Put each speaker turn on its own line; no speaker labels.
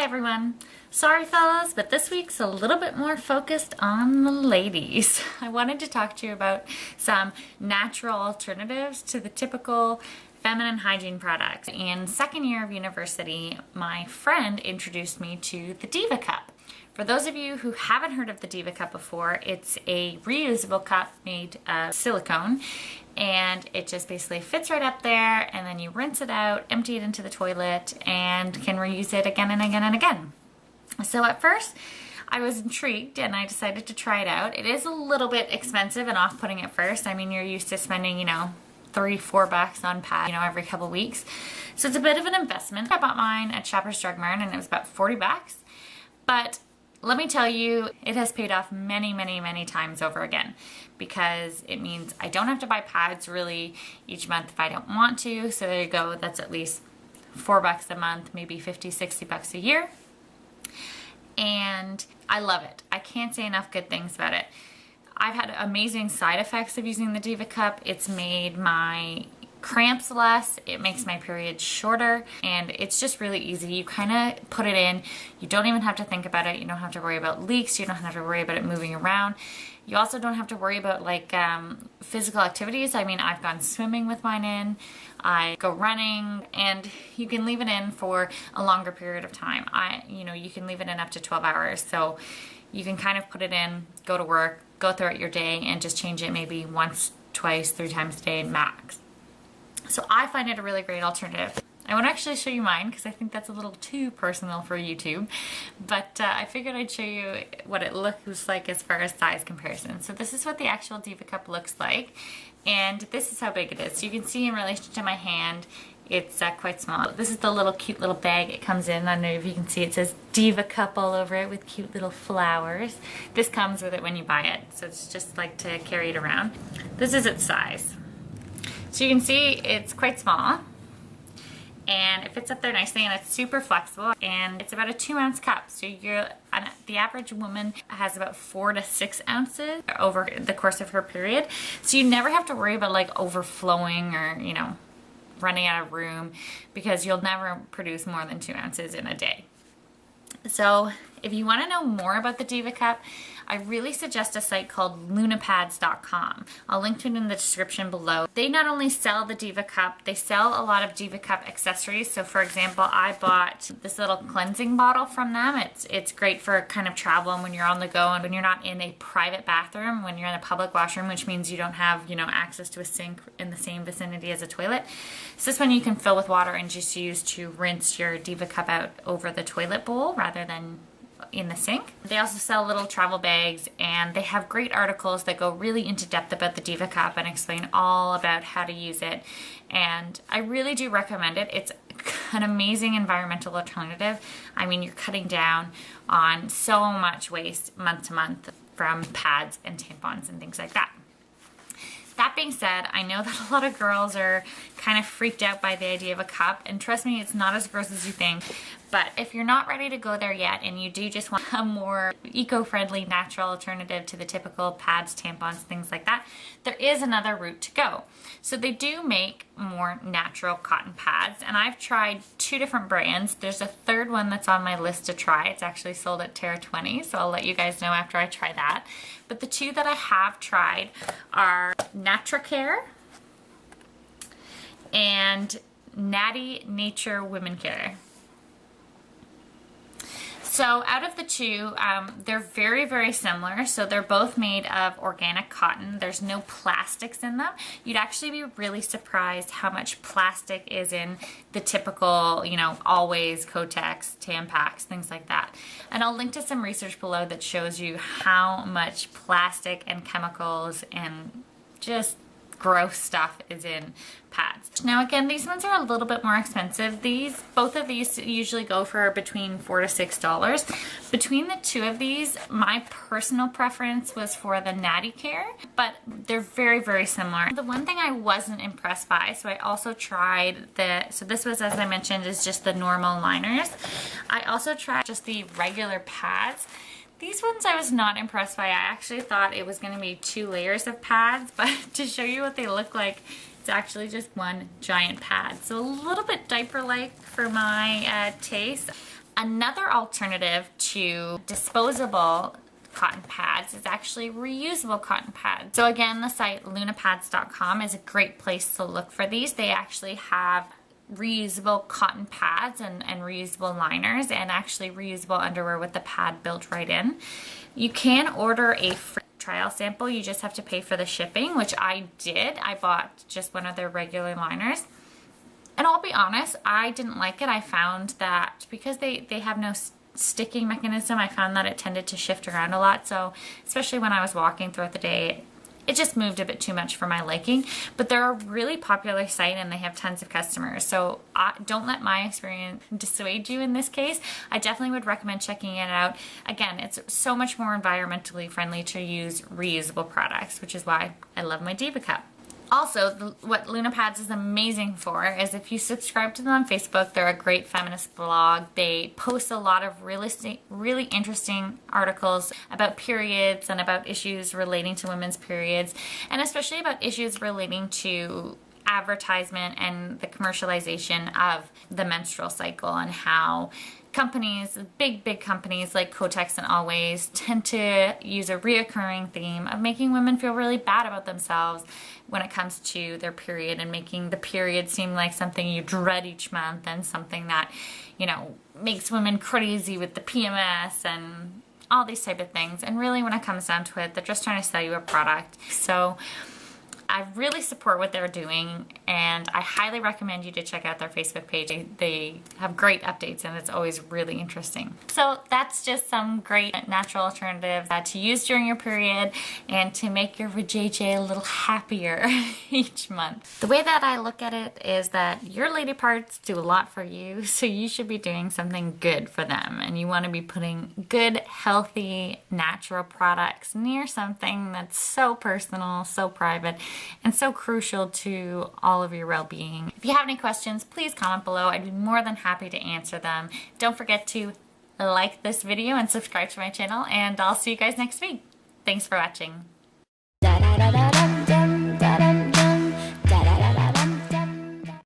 Hi everyone. Sorry fellas, but this week's a little bit more focused on the ladies. I wanted to talk to you about some natural alternatives to the typical feminine hygiene products. In second year of university, my friend introduced me to the Diva Cup. For those of you who haven't heard of the Diva Cup before, it's a reusable cup made of silicone, and it just basically fits right up there, and then you rinse it out, empty it into the toilet, and can reuse it again and again and again. So at first, I was intrigued and I decided to try it out. It is a little bit expensive and off-putting at first. I mean, you're used to spending, $3-4 on pads, every couple weeks. So it's a bit of an investment. I bought mine at Shoppers Drug Mart and it was about $40. But let me tell you, it has paid off many, many, many times over again, because it means I don't have to buy pads really each month if I don't want to. So there you go. That's at least $4 a month, maybe $50-60 a year. And I love it. I can't say enough good things about it. I've had amazing side effects of using the Diva Cup. It's made my cramps less, it makes my periods shorter, and it's just really easy. You kind of put it in, you don't even have to think about it, you don't have to worry about leaks, you don't have to worry about it moving around. You also don't have to worry about physical activities. I mean, I've gone swimming with mine in, I go running, and you can leave it in for a longer period of time. You can leave it in up to 12 hours. So you can kind of put it in, go to work, go throughout your day, and just change it maybe once, twice, 3 times a day max. So I find it a really great alternative. I won't actually show you mine because I think that's a little too personal for YouTube, but I figured I'd show you what it looks like as far as size comparison. So this is what the actual Diva Cup looks like, and this is how big it is. So you can see in relation to my hand, it's quite small. This is the cute little bag it comes in. I don't know if you can see, it says Diva Cup all over it with cute little flowers. This comes with it when you buy it, so it's just like to carry it around. This is its size. So you can see it's quite small, and it fits up there nicely, and it's super flexible, and it's about a 2-ounce cup. So the average woman has about 4 to 6 ounces over the course of her period. So you never have to worry about overflowing or, running out of room, because you'll never produce more than 2 ounces in a day. So if you want to know more about the Diva Cup, I really suggest a site called lunapads.com. I'll link to it in the description below. They not only sell the Diva Cup, they sell a lot of Diva Cup accessories. So for example, I bought this little cleansing bottle from them. It's great for kind of traveling when you're on the go and when you're not in a private bathroom, when you're in a public washroom, which means you don't have, access to a sink in the same vicinity as a toilet. So this one you can fill with water and just use to rinse your Diva Cup out over the toilet bowl rather than in the sink. They also sell little travel bags, and they have great articles that go really into depth about the Diva Cup and explain all about how to use it, and I really do recommend it. It's an amazing environmental alternative. I mean, you're cutting down on so much waste month to month from pads and tampons and things like that. That being said, I know that a lot of girls are kind of freaked out by the idea of a cup, and trust me, it's not as gross as you think. But if you're not ready to go there yet and you do just want a more eco-friendly, natural alternative to the typical pads, tampons, things like that, there is another route to go. So they do make more natural cotton pads, and I've tried 2 different brands. There's a third one that's on my list to try. It's actually sold at Terra 20, so I'll let you guys know after I try that. But the 2 that I have tried are Natracare and Natty Nature Women Care. So out of the 2, they're very, very similar. So they're both made of organic cotton. There's no plastics in them. You'd actually be really surprised how much plastic is in the typical, Always, Kotex, Tampax, things like that. And I'll link to some research below that shows you how much plastic and chemicals and just gross stuff is in pads. Now again, these ones are a little bit more expensive. Both of these usually go for between $4 to $6. Between the 2 of these, my personal preference was for the Natty Care, but they're very, very similar. The one thing I wasn't impressed by, so I also tried so this was, as I mentioned, is just the normal liners. I also tried just the regular pads. These ones I was not impressed by. I actually thought it was going to be 2 layers of pads, but to show you what they look like, it's actually just one giant pad. So a little bit diaper-like for my taste. Another alternative to disposable cotton pads is actually reusable cotton pads. So again, the site lunapads.com is a great place to look for these. They actually have reusable cotton pads and reusable liners, and actually reusable underwear with the pad built right in. You can order a free trial sample. You just have to pay for the shipping, which I did. I bought just one of their regular liners. And I'll be honest, I didn't like it. I found that because they have no sticking mechanism, I found that it tended to shift around a lot. So especially when I was walking throughout the day, it just moved a bit too much for my liking. But they're a really popular site and they have tons of customers. So don't let my experience dissuade you in this case. I definitely would recommend checking it out. Again, it's so much more environmentally friendly to use reusable products, which is why I love my Diva Cup. Also, what LunaPads is amazing for is if you subscribe to them on Facebook, they're a great feminist blog. They post a lot of really interesting articles about periods and about issues relating to women's periods, and especially about issues relating to advertisement and the commercialization of the menstrual cycle, and how companies, big companies like Kotex and Always, tend to use a reoccurring theme of making women feel really bad about themselves when it comes to their period, and making the period seem like something you dread each month and something that, you know, makes women crazy with the PMS and all these type of things. And really, when it comes down to it, they're just trying to sell you a product. So I really support what they're doing, and I highly recommend you to check out their Facebook page. They have great updates, and it's always really interesting. So that's just some great natural alternatives to use during your period and to make your vajayjay a little happier each month. The way that I look at it is that your lady parts do a lot for you, so you should be doing something good for them, and you want to be putting good, healthy, natural products near something that's so personal, so private, and so crucial to all of your well-being. If you have any questions, please comment below. I'd be more than happy to answer them. Don't forget to like this video and subscribe to my channel, and I'll see you guys next week. Thanks for watching.